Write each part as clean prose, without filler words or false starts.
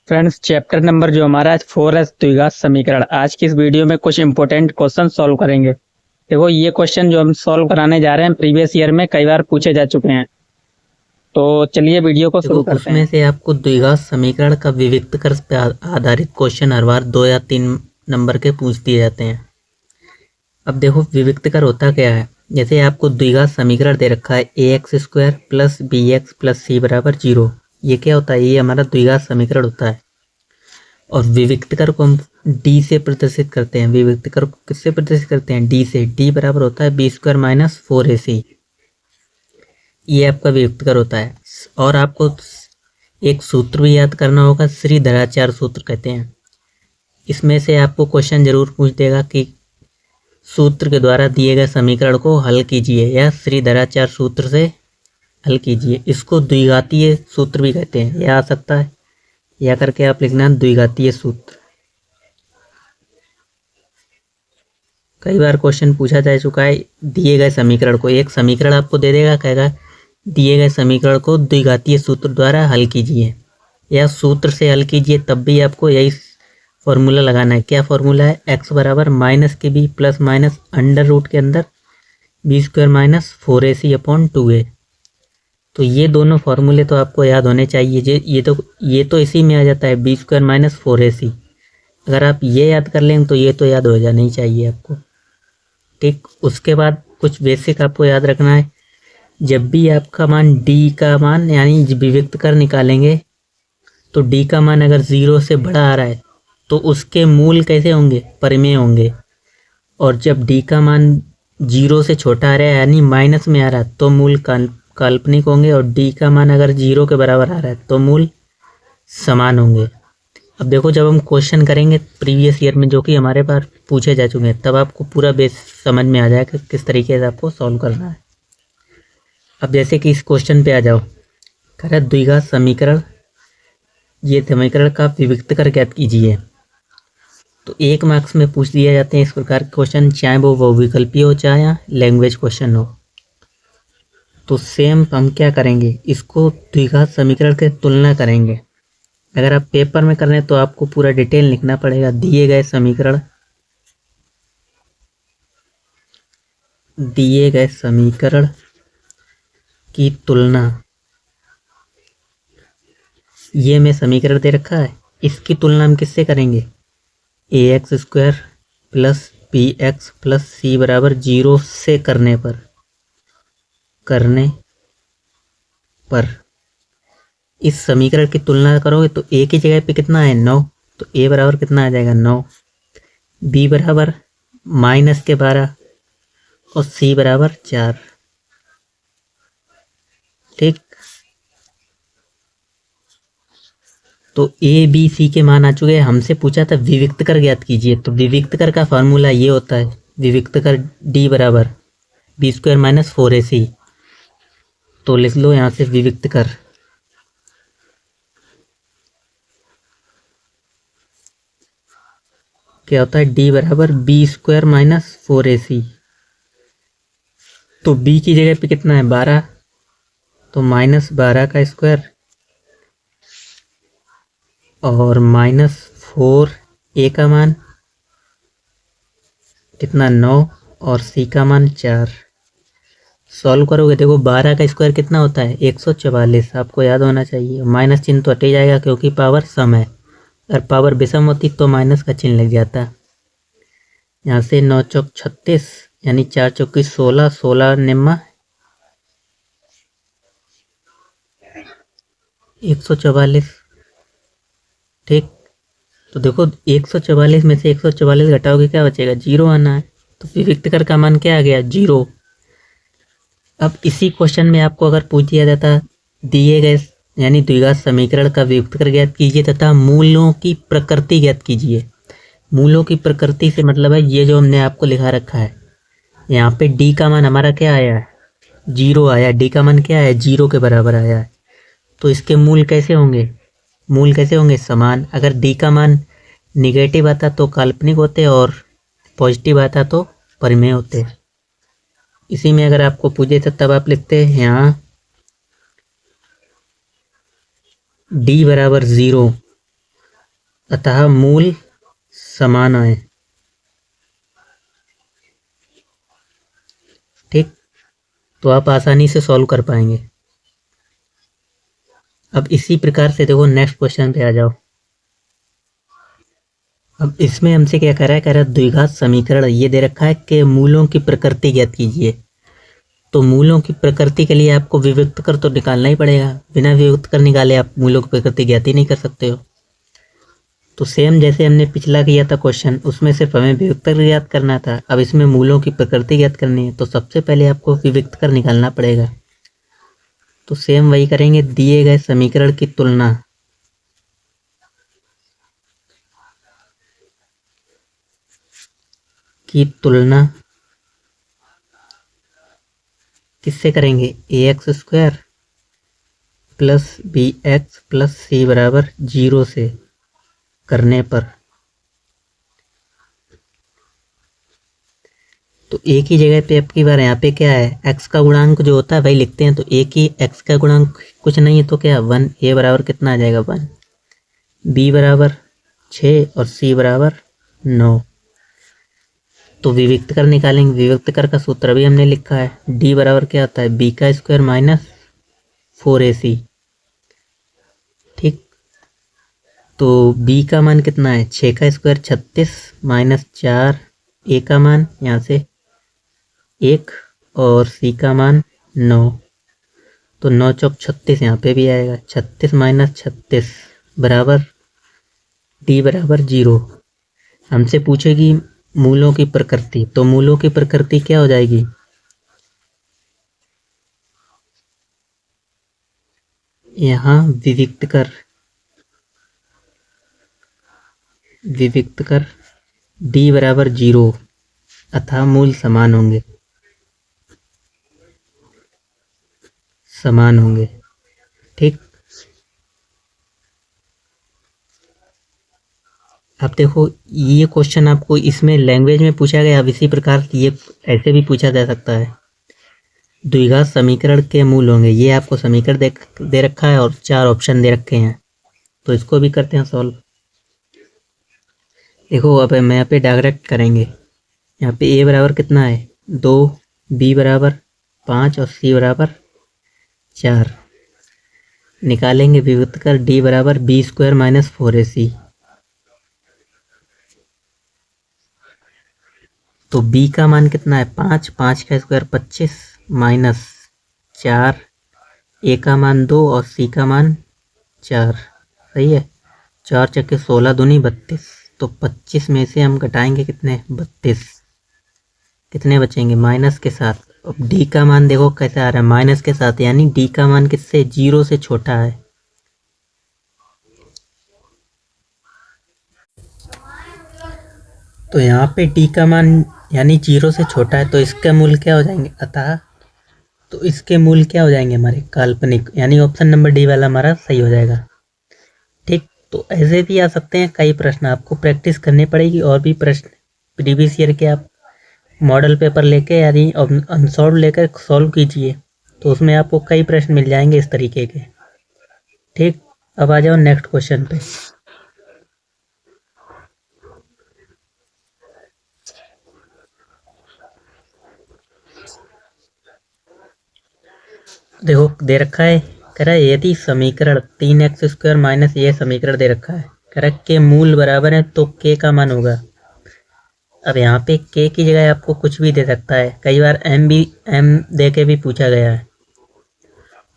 Friends, chapter number जो हमारा आज 4 है द्विघात समीकरण। आज की इस वीडियो में कुछ इंपॉर्टेंट क्वेश्चन सॉल्व करेंगे। देखो, ये क्वेश्चन जो हम सॉल्व कराने जा रहे हैं प्रीवियस ईयर में कई बार पूछे जा चुके हैं। तो चलिए वीडियो को शुरू करते उसमें हैं। से आपको द्विघात समीकरण का विविक्त कर पे आधारित क्वेश्चन हर बार 2 या 3 नंबर के पूछ दिए जाते हैं। अब देखो विविक्त कर होता क्या है। जैसे आपको द्विघात समीकरण दे रखा है ax² plus bx plus c बराबर 0। ये क्या होता है? ये हमारा द्विघात समीकरण होता है। और विविक्त कर को हम d से प्रदर्शित करते हैं। विविक्त कर को किससे प्रदर्शित करते हैं? d से। d बराबर होता है b² माइनस 4ac। ये आपका विविक्त कर होता है। और आपको एक सूत्र भी याद करना होगा, श्रीधराचार्य सूत्र कहते हैं। इसमें से आपको क्वेश्चन जरूर पूछ देगा कि सूत्र के द्वारा दिए गए समीकरण को हल कीजिए या श्रीधराचार्य सूत्र से हल कीजिए। इसको द्विघातीय सूत्र भी कहते हैं। यह आ सकता है या करके आप लिखना द्विघातीय सूत्र। कई बार क्वेश्चन पूछा जा चुका है। दिए गए समीकरण को, एक समीकरण आपको दे देगा, कहेगा दिए गए समीकरण को द्विघातीय सूत्र द्वारा हल कीजिए या सूत्र से हल कीजिए। तब भी आपको यही फॉर्मूला लगाना है। क्या फॉर्मूला है? x बराबर माइनस के B plus minus under root के अंदर b² minus 4ac upon 2a। तो ये दोनों फॉर्मूले तो आपको याद होने चाहिए। ये तो इसी में आ जाता है, b² माइनस 4ac। अगर आप ये याद कर लें तो ये तो याद हो जाना ही चाहिए आपको। ठीक, उसके बाद कुछ बेसिक आपको याद रखना है। जब भी आपका मान d का मान यानी विविक्त कर निकालेंगे तो d का मान अगर 0 से बड़ा आ रहा है तो उसके मूल कैसे होंगे? परिमेय होंगे। और जब d का मान 0 से छोटा आ रहा है यानी माइनस में आ रहा है तो मूल काल्पनिक होंगे। और d का मान अगर 0 के बराबर आ रहा है तो मूल समान होंगे। अब देखो, जब हम क्वेश्चन करेंगे प्रीवियस ईयर में जो कि हमारे पास पूछे जा चुके हैं, तब आपको पूरा बेस समझ में आ जाएगा कि किस तरीके से आपको सॉल्व करना है। अब जैसे कि इस क्वेश्चन पे आ जाओ, कह रहा है द्विघात समीकरण, ये समीकरण का विविक्त कर ज्ञात कीजिए। तो 1 मार्क्स में पूछ दिए जाते हैं इस प्रकार के क्वेश्चन, चाहे वो बहुविकल्पीय हो चाहे लैंग्वेज क्वेश्चन हो। तो सेम हम क्या करेंगे, इसको द्विघात समीकरण के तुलना करेंगे। अगर आप पेपर में कर रहे हैं तो आपको पूरा डिटेल लिखना पड़ेगा। दिए गए समीकरण की तुलना। ये में समीकरण दे रखा है, इसकी तुलना हम किससे करेंगे? ax² plus bx plus c बराबर 0 से करने पर इस समीकरण की तुलना करोगे तो a की जगह पे कितना है? 9। तो a बराबर कितना आ जाएगा? 9। b बराबर माइनस के 12 और c बराबर 4। ठीक, तो a b c के मान आ चुके हैं। हमसे पूछा था विविक्त कर ज्ञात कीजिए। तो विविक्त कर का फॉर्मूला ये होता है, विविक्त कर d बराबर b² माइनस 4ac। तो लिख लो यहाँ से विविक्त कर क्या होता है? d बराबर b² माइनस 4ac। तो b की जगह पे कितना है? 12। तो माइनस 12 का स्क्वायर और माइनस 4a का मान कितना? 9 और c का मान 4। सॉल्व करोगे, देखो 12 का स्क्वायर कितना होता है? 144। आपको याद होना चाहिए। माइनस चिन्ह तो हटे जाएगा क्योंकि पावर सम है। अगर पावर विषम होती तो माइनस का चिन्ह लग जाता। यहाँ से 9 चौक 36 यानी 4 चौकी 16, 16 निम्मा 144। ठीक, तो देखो 144 में से 144 घटाओगे क्या बचेगा? 0 आना है। तो विविक्त कर का मान क्या आ गया? 0। अब इसी क्वेश्चन में आपको अगर पूछ दिया जाता दिए गए यानी द्विघात समीकरण का विविक्त कर ज्ञात कीजिए तथा मूलों की प्रकृति ज्ञात कीजिए। मूलों की प्रकृति से मतलब है ये जो हमने आपको लिखा रखा है। यहाँ पे d का मान हमारा क्या आया है? 0 आया। d का मान क्या है? 0 के बराबर आया है। तो इसके मूल कैसे होंगे? मूल कैसे होंगे? समान। अगर d का मान निगेटिव आता तो काल्पनिक होते और पॉजिटिव आता तो परिमेय होते। इसी में अगर आपको पूछे तो तब आप लिखते हैं यहाँ d बराबर 0 अतः मूल समान आए। ठीक, तो आप आसानी से सॉल्व कर पाएंगे। अब इसी प्रकार से देखो नेक्स्ट क्वेश्चन पे आ जाओ। अब इसमें हमसे क्या कह रहा है द्विघात समीकरण ये दे रखा है कि मूलों की प्रकृति ज्ञात कीजिए। तो मूलों की प्रकृति के लिए आपको विभक्त कर तो निकालना ही पड़ेगा, बिना विभक्त कर निकाले आप मूलों की प्रकृति ज्ञात ही नहीं कर सकते हो। तो सेम जैसे हमने पिछला किया था क्वेश्चन, उसमें सिर्फ हमें विभक्त कर ज्ञात करना था। अब इसमें मूलों की प्रकृति ज्ञात करनी है, तो सबसे पहले आपको विभक्त कर निकालना पड़ेगा। तो सेम वही करेंगे, दिए गए समीकरण की तुलना किससे करेंगे, ax² plus bx plus c बराबर 0 से करने पर तो एक ही जगह पे अब की बार यहाँ पे क्या है, x का गुणांक जो होता है वही लिखते हैं। तो एक ही x का गुणांक कुछ नहीं है तो क्या 1, a बराबर कितना आ जाएगा 1, b बराबर 6 और c बराबर 9। तो विभक्त कर निकालेंगे। विभक्त कर का सूत्र भी हमने लिखा है, d बराबर क्या होता है b² माइनस 4ac। ठीक, तो b का मान कितना है 6² 36 माइनस 4, a का मान यहाँ से 1 और c का मान 9। तो 9 चौक 36 यहाँ पे भी आएगा, 36 माइनस 36 बराबर d बराबर 0। हमसे पूछेगी मूलों की प्रकृति, तो मूलों की प्रकृति क्या हो जाएगी, यहाँ विभक्त कर d बराबर 0 अतः मूल समान होंगे। ठीक, अब देखो ये क्वेश्चन आपको इसमें लैंग्वेज में पूछा गया। अब इसी प्रकार ये ऐसे भी पूछा जा सकता है, द्विघात समीकरण के मूल होंगे। ये आपको समीकरण दे रखा है और 4 ऑप्शन दे रखे हैं, तो इसको भी करते हैं सॉल्व। देखो अब हम यहाँ पे डायरेक्ट करेंगे। यहाँ पे a बराबर कितना है 2, b बराबर 5 और c बराबर 4। निकालेंगे विभक्त कर d बराबर b² माइनस 4ac। तो b का मान कितना है 5, 5 का स्क्वायर 25 माइनस 4, a का मान 2 और c का मान 4। सही है, 4 चक्के 16 दूनी 32। तो 25 में से हम घटाएंगे कितने 32, कितने बचेंगे माइनस के साथ। अब d का मान देखो कैसे आ रहा है माइनस के साथ, यानी d का मान किससे 0 से छोटा है। तो यहाँ पे d का मान यानी 0 से छोटा है, तो इसके मूल क्या हो जाएंगे, अतः तो इसके मूल क्या हो जाएंगे हमारे काल्पनिक, यानी ऑप्शन नंबर डी वाला हमारा सही हो जाएगा। ठीक, तो ऐसे भी आ सकते हैं कई प्रश्न, आपको प्रैक्टिस करनी पड़ेगी। और भी प्रश्न प्रीवियस ईयर के आप मॉडल पेपर लेके यानी अनसॉल्व लेकर सॉल्व कीजिए, तो उसमें आपको कई प्रश्न मिल जाएंगे इस तरीके के। ठीक, अब आ जाओ नेक्स्ट क्वेश्चन पे। देखो दे रखा है, कह रहा है यदि समीकरण 3x² माइनस ये समीकरण दे रखा है, कह रहा है के मूल बराबर है तो k का मान होगा। अब यहाँ पे k की जगह आपको कुछ भी दे सकता है, कई बार m दे के भी पूछा गया है।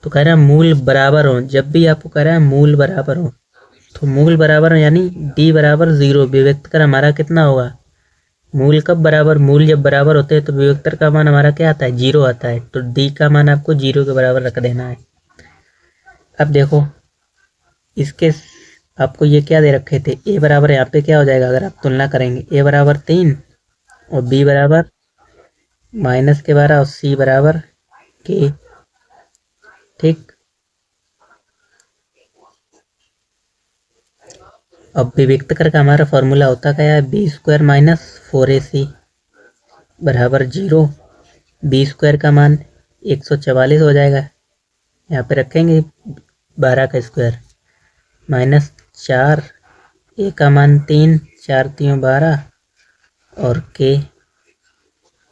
तो कह रहा है मूल बराबर हो, जब भी आपको कह रहा है मूल बराबर हो, तो मूल बराबर हो यानी d बराबर 0। विभक्त कर हमारा कितना होगा, मूल कब बराबर, मूल जब बराबर होते हैं तो विभक्तर का मान हमारा क्या आता है 0 आता है। तो d का मान आपको 0 के बराबर रख देना है। अब देखो इसके आपको ये क्या दे रखे थे, a बराबर यहाँ पे क्या हो जाएगा अगर आप तुलना करेंगे, a बराबर 3 और b बराबर -12 और c बराबर k। ठीक, अब विभक्त कर का हमारा फॉर्मूला होता क्या है b² माइनस 4ac बराबर 0। b² का मान 144 हो जाएगा, यहाँ पे रखेंगे 12 का स्क्वायर माइनस 4 ए का मान 3, 4 3 12 और के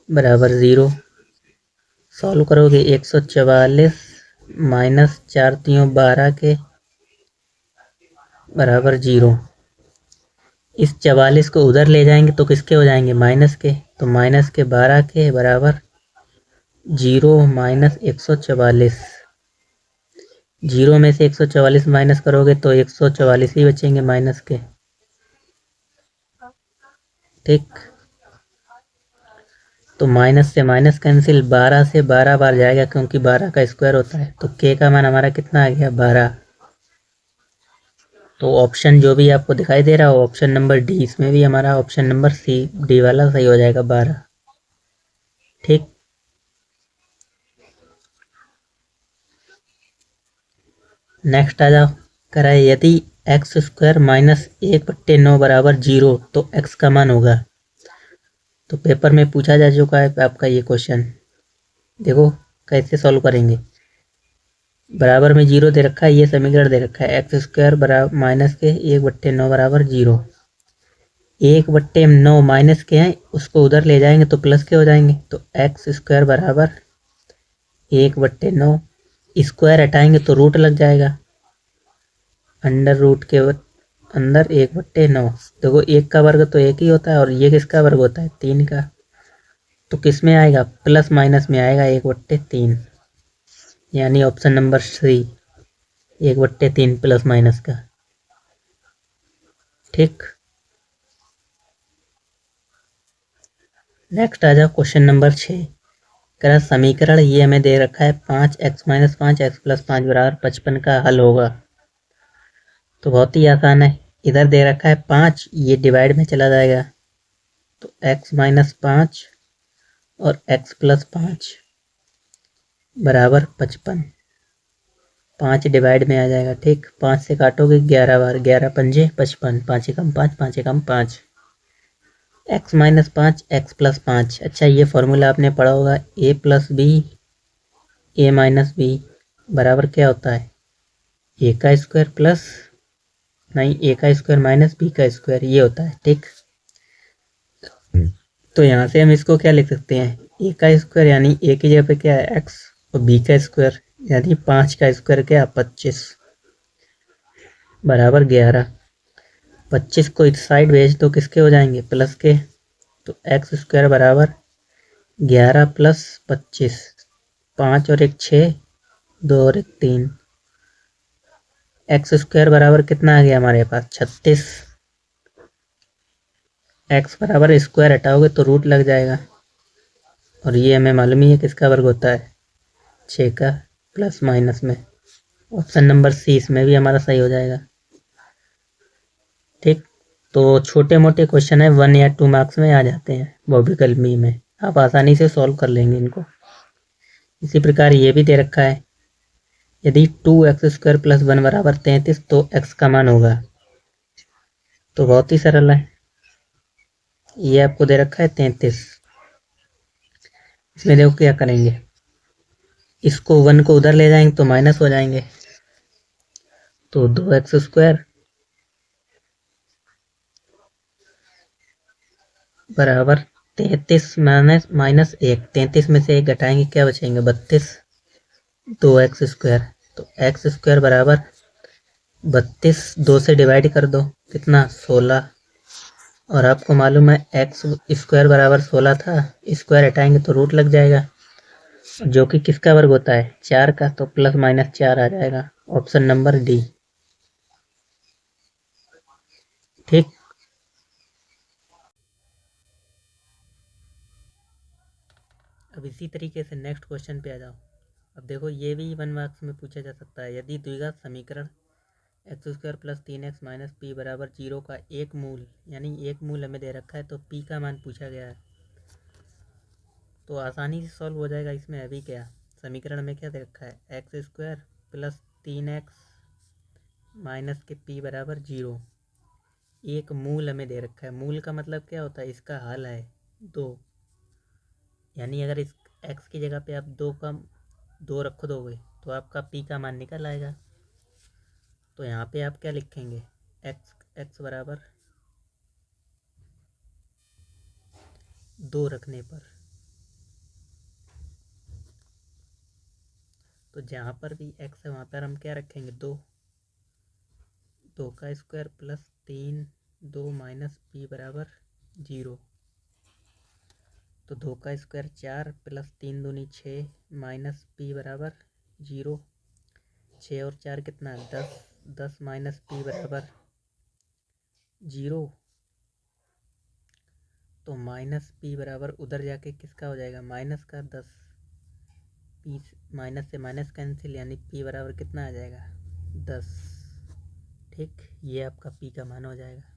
बराबर 0। सॉल्व करोगे 144 माइनस 4 3 12 के बराबर 0। इस 44 को उधर ले जाएंगे तो किसके हो जाएंगे, माइनस के। तो माइनस के 12 के बराबर 0 माइनस 144। 0 में से 144 माइनस करोगे तो 144 ही बचेंगे माइनस के। ठीक, तो माइनस से माइनस कैंसिल, 12 से 12 बार जाएगा क्योंकि 12 का स्क्वायर होता है। तो के का मान हमारा कितना आ गया, 12। तो ऑप्शन जो भी आपको दिखाई दे रहा हो, ऑप्शन नंबर डी, इसमें भी हमारा ऑप्शन नंबर सी, डी वाला सही हो जाएगा, 12। ठीक, नेक्स्ट आ जाओ। कह रहा है यदि एक्स स्क्वायर माइनस 1/9 बराबर 0 तो एक्स का मान होगा। तो पेपर में पूछा जा चुका है आपका ये क्वेश्चन। देखो कैसे सॉल्व करेंगे। बराबर में 0 दे रखा है, ये समीकरण दे रखा है, एक्स स्क्वायर बराबर माइनस के 1/9 बराबर 0। 1/9 माइनस के हैं, उसको उधर ले जाएंगे तो प्लस के हो जाएंगे। तो एक्स स्क्वायर बराबर 1/9, स्क्वायर हटाएंगे तो रूट लग जाएगा, अंडर रूट के अंदर 1/9। देखो 1 का वर्ग तो 1 ही होता है और ये किसका वर्ग होता है, 3 का। तो किस में आएगा, प्लस माइनस में आएगा, 1/3, यानी option number C, 1/3 plus minus का। ठीक, नेक्स्ट आ जाओ क्वेश्चन नंबर 6। कह समीकरण ये हमें दे रखा है 5x माइनस 5x प्लस 5 बराबर 55 का हल होगा। तो बहुत ही आसान है, इधर दे रखा है 5, ये डिवाइड में चला जाएगा तो x माइनस 5 और x प्लस 5 बराबर 55। 5 डिवाइड में आ जाएगा। ठीक, 5 से काटोगे 11 बार, 11 पंजे 55, 5 एकम 5, 5 एकम 5, x माइनस 5 x प्लस 5। अच्छा, ये फॉर्मूला आपने पढ़ा होगा, a plus B A minus B बराबर क्या होता है, ए का स्क्वायर प्लस, नहीं, ए का स्क्वायर माइनस बी का स्क्वायर, ये होता है। ठीक, तो यहाँ से हम इसको क्या लिख सकते हैं, ए का स्क्वायर यानी ए की जगह पे क्या है एक्स, और बी का स्क्वायर यानी 5 का स्क्वायर क्या, 25 बराबर 11। 25 को इस साइड भेज दो, किसके हो जाएंगे, प्लस के। तो एक्स स्क्वायर बराबर 11 प्लस 25, 5 और 1 6, 2 और 1 3, एक्स स्क्वायर बराबर कितना आ गया हमारे पास, 36। एक्स बराबर स्क्वायर हटाओगे तो रूट लग जाएगा, और ये हमें मालूम ही है किसका वर्ग होता है, 6 का, प्लस माइनस में। ऑप्शन नंबर सी इसमें भी हमारा सही हो जाएगा। ठीक, तो छोटे मोटे क्वेश्चन है 1 या 2 मार्क्स में आ जाते हैं भौतिकी में, आप आसानी से सॉल्व कर लेंगे इनको। इसी प्रकार ये भी दे रखा है, यदि 2x स्क्वायर प्लस 1 बराबर 33 तो x का मान होगा। तो बहुत ही सरल है, ये आपको दे रखा है 33। इसमें देखो क्या करेंगे, इसको 1 को उधर ले जाएंगे तो माइनस हो जाएंगे। तो 2x स्क्वायर बराबर 33 माइनस माइनस 1, 33 में से 1 घटाएंगे क्या बचेंगे, 32, 2x स्क्वायर। तो x स्क्वायर बराबर 32, 2 से डिवाइड कर दो, कितना, 16। और आपको मालूम है एक्स स्क्वायर बराबर 16 था, स्क्वायर हटाएंगे तो रूट लग जाएगा, जो कि किसका वर्ग होता है, 4 का। तो प्लस माइनस 4 आ जाएगा, ऑप्शन नंबर डी। ठीक, अब इसी तरीके से नेक्स्ट क्वेश्चन पे आ जाओ। अब देखो ये भी 1 मार्क्स में पूछा जा सकता है, यदि द्विघात समीकरण x square plus 3x minus P बराबर 0 का एक मूल, यानी एक मूल हमें दे रखा है, तो p का मान पूछा गया है। तो आसानी से सॉल्व हो जाएगा। इसमें अभी क्या, समीकरण में क्या दे रखा है, x square plus 3x minus के p बराबर 0, एक मूल हमें दे रखा है। मूल का मतलब क्या होता है, इसका हल है 2, यानी अगर इस x की जगह पे आप 2 रख दोगे तो आपका p का मान निकल आएगा। तो यहाँ पे आप क्या लिखेंगे, x बराबर 2 रखने पर, तो जहाँ पर भी x है वहाँ पर हम क्या रखेंगे 2, 2 का स्क्वायर प्लस 3 2 माइनस p बराबर 0। तो 2 का स्क्वायर 4 प्लस 3 दूनी 6 माइनस p बराबर 0। 6 और 4 कितना है 10, 10 माइनस p बराबर 0। तो माइनस p बराबर उधर जाके किसका हो जाएगा माइनस का 10, p माइनस से माइनस कैंसिल, यानी p बराबर कितना आ जाएगा 10। ठीक, ये आपका p का मान हो जाएगा।